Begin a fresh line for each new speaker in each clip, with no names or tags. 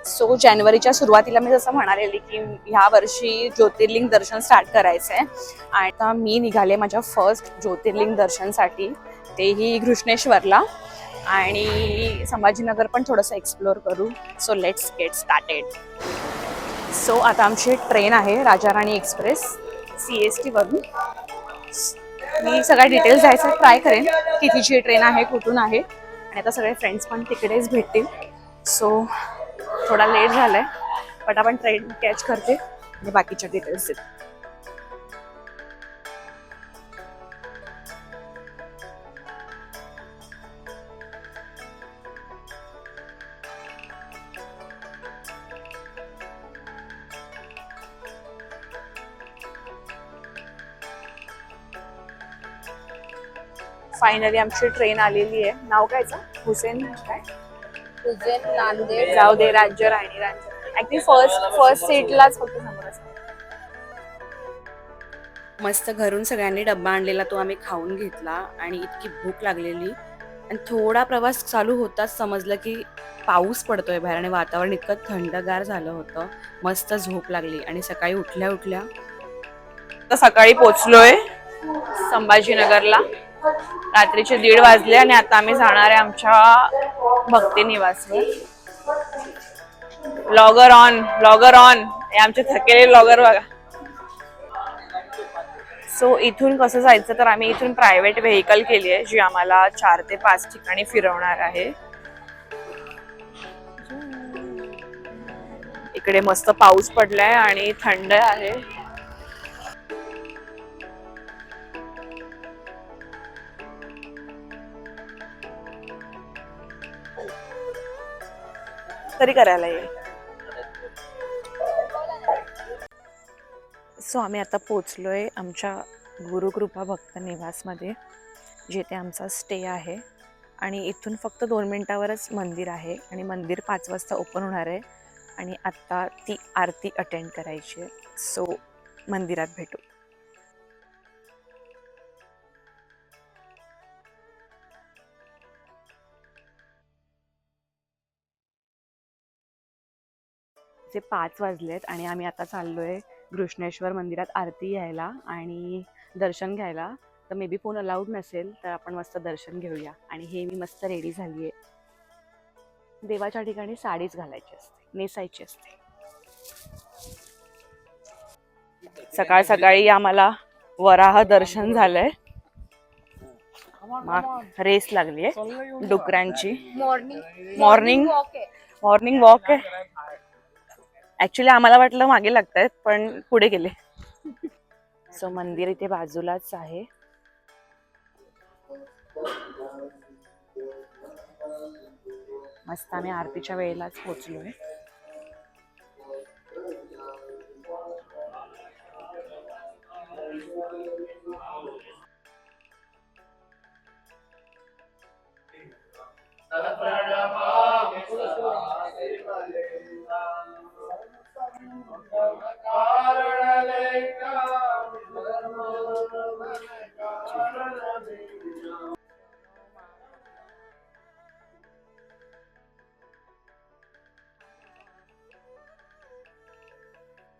So जानेवारीच्या सुरुवातीला मी जसं म्हणालेली की ह्या वर्षी ज्योतिर्लिंग दर्शन स्टार्ट करायचं आहे आणि आता मी निघाले माझ्या फर्स्ट ज्योतिर्लिंग दर्शनसाठी, तेही घृष्णेश्वरला. आणि संभाजीनगर पण थोडंसं एक्सप्लोअर करू. So let's get started. So आता आमची ट्रेन आहे राजा राणी एक्सप्रेस CST वरून. मी सगळ्या डिटेल्स द्यायचा ट्राय करेन, कितीची ट्रेन आहे, कुठून आहे. आणि आता सगळे फ्रेंड्स पण तिकडेच भेटतील. सो थोडा लेट झालाय, बट आपण ट्रेन कॅच करते आणि बाकीच्या डिटेल्स देते. फायनली आमची ट्रेन आलेली आहे. नाव कायचं? हुसेन काय?
हुसेन नांदेड.
जाऊ दे, राज्य राणी. ऍक्च्युली फर्स्ट सीटलाच फक्त समोर असतो. मस्त घरून सगळ्यांनी डब्बा आणलेला तो आम्ही खाऊन घेतला आणि इतकी भूक लागलेली. आणि थोडा प्रवास चालू होताच समजलं की पाऊस पडतोय बाहेर आणि वातावरण इतकं थंडगार झालं होतं. मस्त झोप लागली आणि सकाळी उठल्या उठल्या सकाळी पोचलोय संभाजीनगरला. रात्रीचे 1:30 वाजले आणि आता आम्ही जाणार आहे आमच्या भक्ती निवासवर. ब्लॉगर ऑन हे आमचे थकेले ब्लॉगर बघा. सो इथून कसं जायचं, तर आम्ही इथून प्रायव्हेट व्हेकल केली आहे जी आम्हाला 4 ते 5 ठिकाणी फिरवणार आहे. इकडे मस्त पाऊस पडलाय आणि थंड आहे. तरी करायला ये. सो आम्ही आता पोचलोय आमच्या गुरुकृपा भक्त निवासमध्ये, जिथे आमचा स्टे आहे. आणि इथून फक्त 2 मिनिटावरच मंदिर आहे आणि मंदिर 5 वाजता ओपन होणार आहे. आणि आत्ता ती आरती अटेंड करायची आहे. सो मंदिरात भेटू. जे 5 वाजलेत आणि आम्ही आता चाललोय घृष्णेश्वर मंदिरात आरती घ्यायला आणि दर्शन घ्यायला. तर मे बी फोन अलाउड नसेल तर आपण मस्त दर्शन घेऊया. आणि हे मी मस्त रेडी झाली आहे. देवाच्या ठिकाणी साडीच घालायची असते, नेसायची असते. सकाळ सकाळी आम्हाला वराह दर्शन झालंय. रेस लागली आहे डुकरांची. मॉर्निंग वॉक आहे. ऍक्च्युली आम्हाला वाटलं मागे लागतायत पण पुढे गेले. सो मंदिर इथे बाजूलाच आहे. मस्त आम्ही आरतीच्या वेळेलाच पोहोचलोय.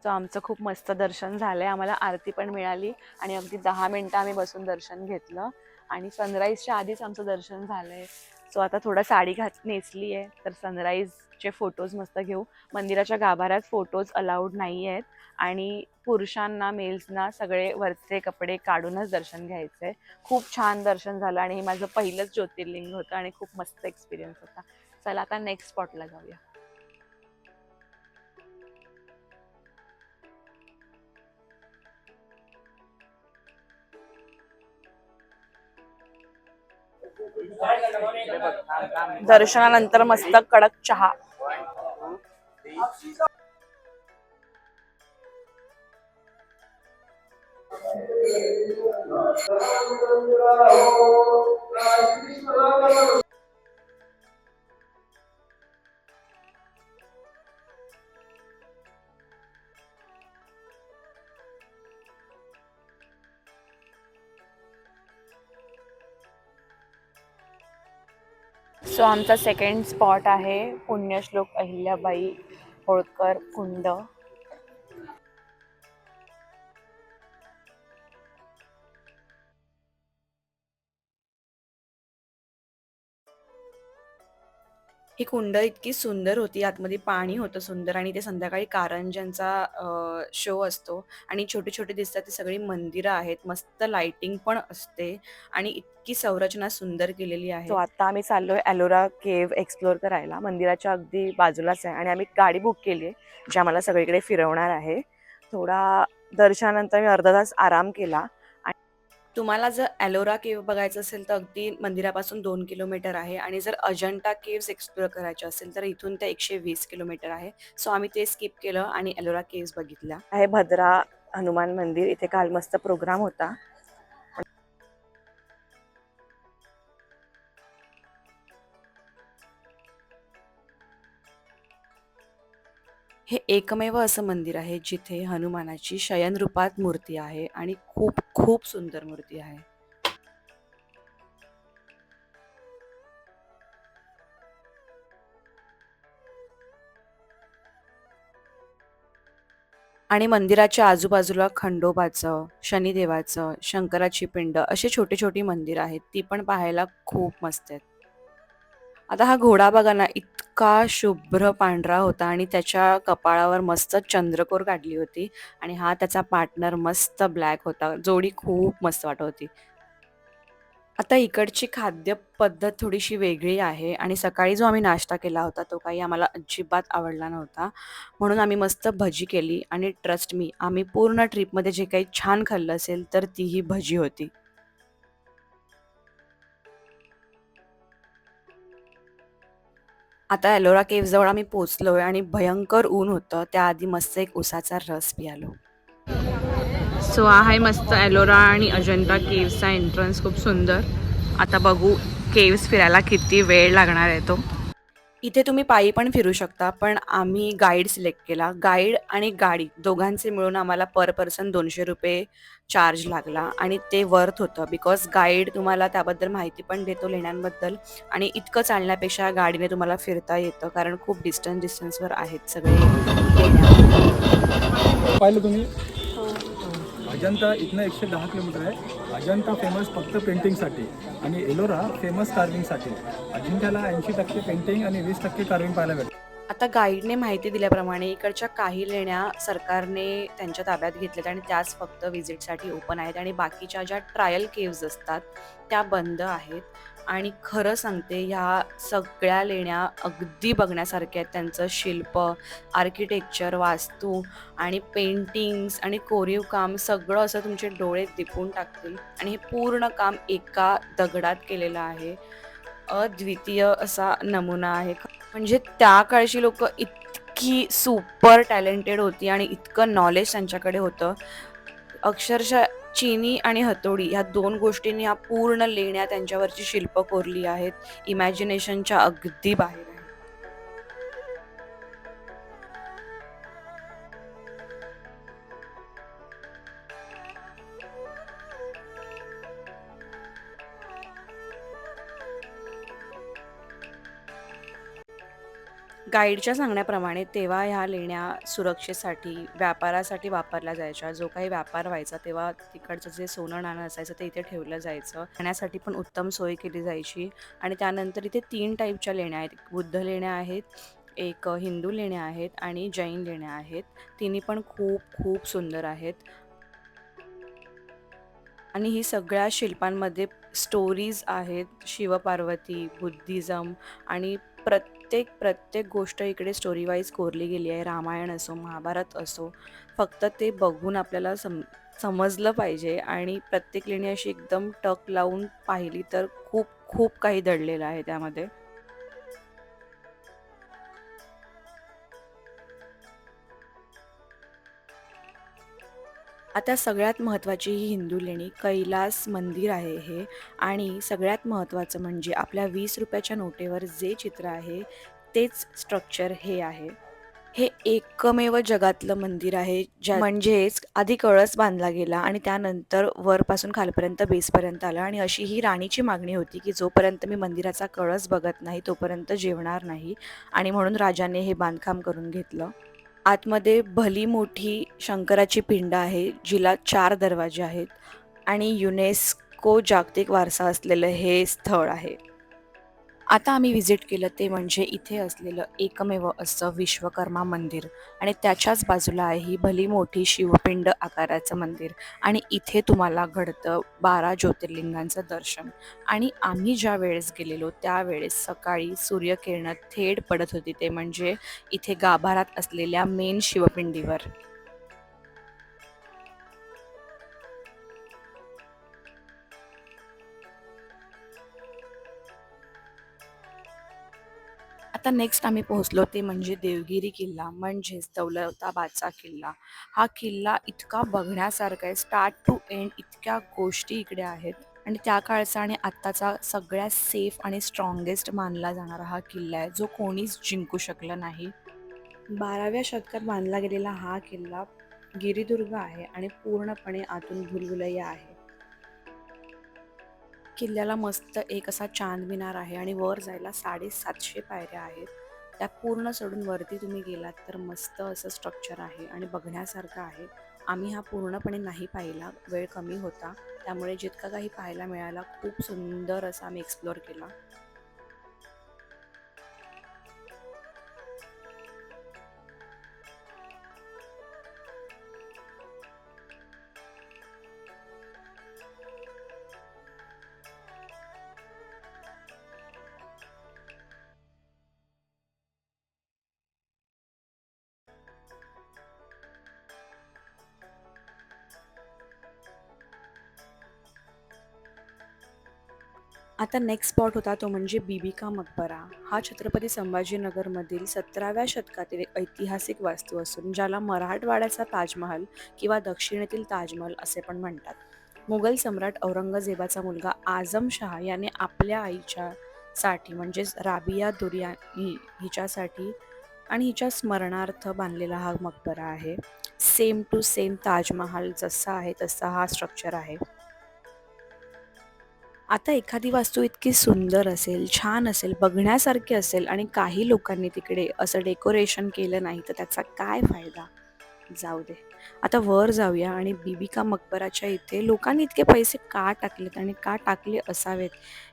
तर आमचं खूप मस्त दर्शन झालंय. आम्हाला आरती पण मिळाली आणि अगदी 10 मिनिटं आम्ही बसून दर्शन घेतलं आणि सनराईजच्या आधीच आमचं दर्शन झालंय. सो आता थोडं साडी नेसली आहे तर सनराईजचे फोटोज मस्त घेऊ. मंदिराच्या गाभाऱ्यात फोटोज अलाउड नाही आहेत आणि पुरुषांना मेल्सना सगळे वरचे कपडे काढूनच दर्शन घ्यायचंय. खूप छान दर्शन झालं आणि हे माझं पहिलंच ज्योतिर्लिंग होतं आणि खूप मस्त एक्सपिरियन्स होता. चला आता नेक्स्ट स्पॉटला जाऊया. दर्शनानंतर मस्त कडक चहा. सो आमचा सेकंड स्पॉट आहे पुण्यश्लोक अहिल्याबाई होळकर कुंड. ही कुंड इतकी सुंदर होती, आतमध्ये पाणी होतं सुंदर आणि ते संध्याकाळी कारंज्यांचा शो असतो आणि छोटे छोटे दिसतात ते सगळी मंदिरं आहेत. मस्त लाइटिंग पण असते आणि इतकी संरचना सुंदर केलेली आहे. सो आता आम्ही चाललोय एलोरा केव्ह एक्सप्लोर करायला. मंदिराच्या अगदी बाजूलाच आहे आणि आम्ही गाडी बुक केली आहे जी आम्हाला सगळीकडे फिरवणार आहे. थोडा दर्शनानंतर मी अर्धा तास आराम केला. तुम्हाला जर एलोरा केव्ह बघायचं असेल तर अगदी मंदिरापासून 2 किलोमीटर आहे आणि जर अजंठा केव्स एक्सप्लोर करायचे असेल तर इथून ते 120 किलोमीटर आहे. सो आम्ही ते स्किप केलं आणि एलोरा केव्स बघितल्या. आहे भद्रा हनुमान मंदिर. इथे काल मस्त प्रोग्राम होता. हे एकमेव असं मंदिर आहे जिथे हनुमानाची शयन रूपात मूर्ती आहे आणि खूप खूप सुंदर मूर्ती आहे. आणि मंदिराच्या आजूबाजूला खंडोबाचं, शनिदेवाचं, शंकराची पिंड अशी छोटी-छोटी मंदिर आहेत. ती पण पाहायला खूप मस्त आहेत. आता हा घोडा बघा ना, इतका शुभ्र पांढरा होता आणि त्याच्या कपाळावर मस्त चंद्रकोर काढली होती आणि हा त्याचा पार्टनर मस्त ब्लॅक होता. जोडी खूप मस्त वाटत होती. आता इकडची खाद्य पद्धत थोडीशी वेगळी आहे आणि सकाळी जो आम्ही नाश्ता केला होता तो काही आम्हाला अजिबात आवडला नव्हता. म्हणून आम्ही मस्त भजी केली आणि ट्रस्ट मी आम्ही पूर्ण ट्रिपमध्ये जे काही छान खाल्लं असेल तर ती ही भजी होती. आता एलोरा केव्हजवळ आम्ही पोहोचलोय आणि भयंकर ऊन होतं. त्याआधी मस्त एक उसाचा रस पियालो. सो आहे मस्त एलोरा आणि अजंठा केव्सचा एंट्रन्स खूप सुंदर. आता बघू केव्स फिरायला किती वेळ लागणार आहे तो. इथे तुम्ही पायी पण फिरू शकता, पण आम्ही गाईड सिलेक्ट केला. गाईड आणि गाडी दोघांचे मिळून आम्हाला पर पर्सन ₹200 चार्ज लागला आणि ते वर्थ होतं. बिकॉज गाईड तुम्हाला त्याबद्दल माहिती पण देतो लेण्यांबद्दल आणि इतकं चालण्यापेक्षा गाडीने तुम्हाला फिरता येतं कारण खूप डिस्टन्सवर आहेत सगळे लेण्या.
पाहिलं तुम्ही अजंता इथनं 110 किलोमीटर आहे. अजंता फेमस फक्त पेंटिंगसाठी आणि एलोरा फेमस कार्विंगसाठी. अजिंठ्याला 80% पेंटिंग आणि 20% कार्विंग पाहायला भेटतं.
आता गाईडने माहिती दिल्याप्रमाणे इकडच्या काही लेण्या सरकारने त्यांच्या ताब्यात घेतल्यात आणि त्याच फक्त व्हिजिटसाठी ओपन आहेत आणि बाकीच्या ज्या ट्रायल केव्ज असतात त्या बंद आहेत. आणि खरं सांगते ह्या सगळ्या लेण्या अगदी बघण्यासारख्या आहेत. त्यांचं शिल्प, आर्किटेक्चर, वास्तू आणि पेंटिंग्स आणि कोरीव काम सगळं असं तुमचे डोळे दिपून टाकतील आणि हे पूर्ण काम एका दगडात केलेलं आहे. अद्वितीय असा नमुना आहे. म्हणजे त्या काळची लोकं इतकी सुपर टॅलेंटेड होती आणि इतकं नॉलेज त्यांच्याकडे होतं. अक्षरशः चिनी आणि हतोडी ह्या 2 गोष्टींनी ह्या पूर्ण लेण्या त्यांच्यावरची शिल्प कोरली आहेत. इमॅजिनेशनच्या अगदी बाहेर आहे. गाईडच्या सांगण्याप्रमाणे तेव्हा ह्या लेण्या सुरक्षेसाठी, व्यापारासाठी वापरल्या जायच्या. जो काही व्यापार व्हायचा तेव्हा तिकडचं जे सोनं नाणं असायचं ते इथे ठेवलं जायचं. राहण्यासाठी पण उत्तम सोय केली जायची आणि त्यानंतर इथे 3 टाईपच्या लेण्या आहेत. बुद्ध लेण्या आहेत, एक हिंदू लेण्या आहेत आणि जैन लेण्या आहेत. तिन्ही पण खूप खूप सुंदर आहेत. आणि ही सगळ्या शिल्पांमध्ये स्टोरीज आहेत. शिवपार्वती, बुद्धिझम आणि प्रत्येक गोष्ट इकडे स्टोरी वाईज कोरली गेली आहे. रामायण असो, महाभारत असो. फक्त ते बघून आपल्याला समजलं पाहिजे आणि प्रत्येक लेणी अशी एकदम टक लावून पाहिली तर खूप खूप काही दडलेलं आहे त्यामध्ये. आता सगळ्यात महत्त्वाची ही हिंदू लेणी कैलास मंदिर आहे हे आणि सगळ्यात महत्त्वाचं म्हणजे आपल्या ₹20च्या नोटेवर जे चित्र आहे तेच स्ट्रक्चर हे आहे.
हे एकमेव जगातलं मंदिर आहे म्हणजेच आधी कळस बांधला गेला आणि त्यानंतर वरपासून खालपर्यंत बेसपर्यंत आला आणि अशी ही राणीची मागणी होती की जोपर्यंत मी मंदिराचा कळस बघत नाही तोपर्यंत जेवणार नाही आणि म्हणून राजाने हे बांधकाम करून घेतलं. आतमध्ये भली मोठी शंकराची पिंड आहे जिला 4 दरवाजे आहेत आणि युनेस्को जागतिक वारसा असलेलं हे स्थळ आहे. आता आम्ही व्हिजिट केलं ते म्हणजे इथे असलेलं एकमेव असं विश्वकर्मा मंदिर आणि त्याच्याच बाजूला आहे ही भली मोठी शिवपिंड आकाराचं मंदिर आणि इथे तुम्हाला घडतं 12 ज्योतिर्लिंगांचं दर्शन. आणि आम्ही ज्या वेळेस गेलेलो त्यावेळेस सकाळी सूर्यकिरणं थेट पडत होती ते म्हणजे इथे गाभारात असलेल्या मेन शिवपिंडीवर. आता नेक्स्ट आम्ही पोहोचलो ते म्हणजे देवगिरी किल्ला म्हणजेच दौलताबादचा किल्ला. हा किल्ला इतका बघण्यासारखा आहे, स्टार्ट टू एंड इतक्या गोष्टी इकडे आहेत आणि त्या काळचा आणि आत्ताचा सगळ्यात सेफ आणि स्ट्रॉंगेस्ट मानला जाणारा हा किल्ला आहे जो कोणीच जिंकू शकलं नाही. 12व्या शतकात बांधला गेलेला हा किल्ला गिरिदुर्ग आहे आणि पूर्णपणे आतून भुलभुलैया आहे. किल्ल्याला मस्त एक असा चांद मिनार आहे आणि वर जायला 750 पायऱ्या आहेत. त्या पूर्ण चढून वरती तुम्ही गेलात तर मस्त असं स्ट्रक्चर आहे आणि बघण्यासारखं आहे. आम्ही हा पूर्णपणे नाही पाहिला, वेळ कमी होता, त्यामुळे जितका काही पाहायला मिळाला खूप सुंदर असा आम्ही एक्सप्लोअर केला. आता नेक्स्ट स्पॉट होता तो म्हणजे बीबी का मकबरा. हा छत्रपती संभाजीनगरमधील 17व्या शतकातील एक ऐतिहासिक वास्तू असून ज्याला मराठवाड्याचा ताजमहल किंवा दक्षिणेतील ताजमहल असे पण म्हणतात. मुघल सम्राट औरंगजेबाचा मुलगा आझम शहा याने आपल्या आईच्या साठी म्हणजेच राबिया दुर्रानी हिच्यासाठी आणि हिच्या स्मरणार्थ बांधलेला हा मकबरा आहे. सेम टू सेम ताजमहाल जसा आहे तसा हा स्ट्रक्चर आहे. आता एखादी वास्तू इतकी सुंदर असेल, छान असेल, बघण्यासारखी असेल आणि काही लोकांनी तिकडे असं डेकोरेशन केलं नाही तर त्याचा काय फायदा? जाऊ दे. आता वर जाऊया आणि बीबी का मकबराच्या इथे लोकांनी इतके पैसे का टाकलेत आणि का टाकले असावेत,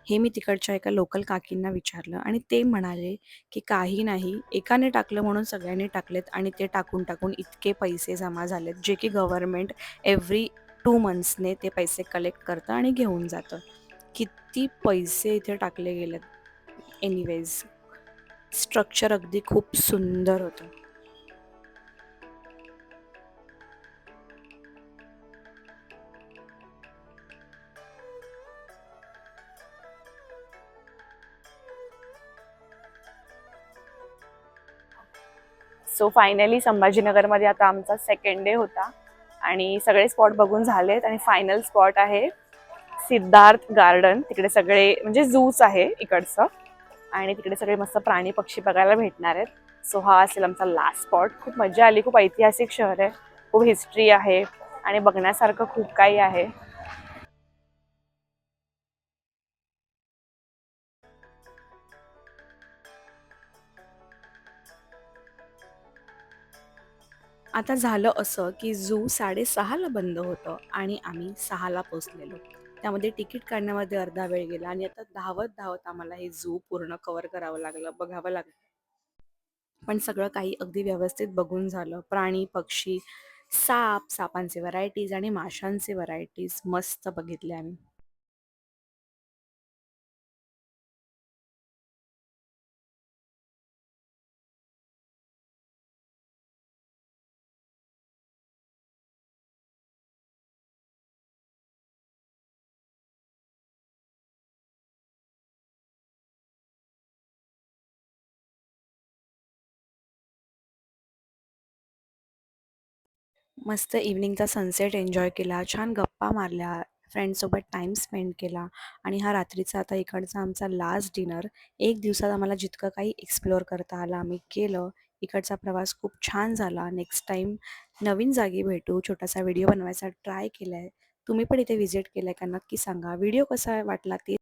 हे मी तिकडच्या एका लोकल काकींना विचारलं आणि ते म्हणाले, की काही नाही, एकाने टाकलं म्हणून सगळ्यांनी टाकलेत आणि ते टाकून-टाकून इतके पैसे जमा झालेत, जे की गव्हर्नमेंट एव्हरी 2 मंथ्सने ते पैसे कलेक्ट करतं आणि घेऊन जातं. किती पैसे इथे टाकले गेलेत. एनिवेज स्ट्रक्चर अगदी खूप सुंदर होतं.
सो फायनली संभाजीनगरमध्ये आता आमचा सेकंड डे होता आणि सगळे स्पॉट बघून झालेत आणि फायनल स्पॉट आहे सिद्धार्थ गार्डन. तिकडे सगळे म्हणजे झूच आहे इकडचं आणि तिकडे सगळे मस्त प्राणी पक्षी बघायला भेटणार आहेत. सो हा असेल आमचा लास्ट स्पॉट. खूप मजा आली. खूप ऐतिहासिक शहर आहे, खूप हिस्ट्री आहे आणि बघण्यासारखं खूप काही आहे.
आता झालं असं, की झू 6:30ला बंद होतं आणि आम्ही 6ला पोहोचलेलो. त्यामध्ये तिकीट काढण्यामध्ये अर्धा वेळ गेला आणि आता धावत-धावत आम्हाला हे झू पूर्ण कव्हर करावं लागलं, बघावं लागलं. पण सगळं काही अगदी व्यवस्थित बघून झालं. प्राणी, पक्षी, साप, सापांचे व्हरायटीज आणि माशांचे व्हरायटीज मस्त बघितले आम्ही. मस्त इव्हनिंगचा सनसेट एन्जॉय केला, छान गप्पा मारल्या, फ्रेंड्ससोबत टाईम स्पेंड केला आणि हा रात्रीचा आता इकडचा आमचा लास्ट डिनर. एक दिवसात आम्हाला जितकं काही एक्सप्लोअर करता आलं आम्ही केलं. इकडचा प्रवास खूप छान झाला. नेक्स्ट टाईम नवीन जागी भेटू. छोटासा व्हिडिओ बनवायचा ट्राय केलाय. तुम्ही पण इथे व्हिजिट केलंय का नक्की सांगा. व्हिडिओ कसा वाटला ते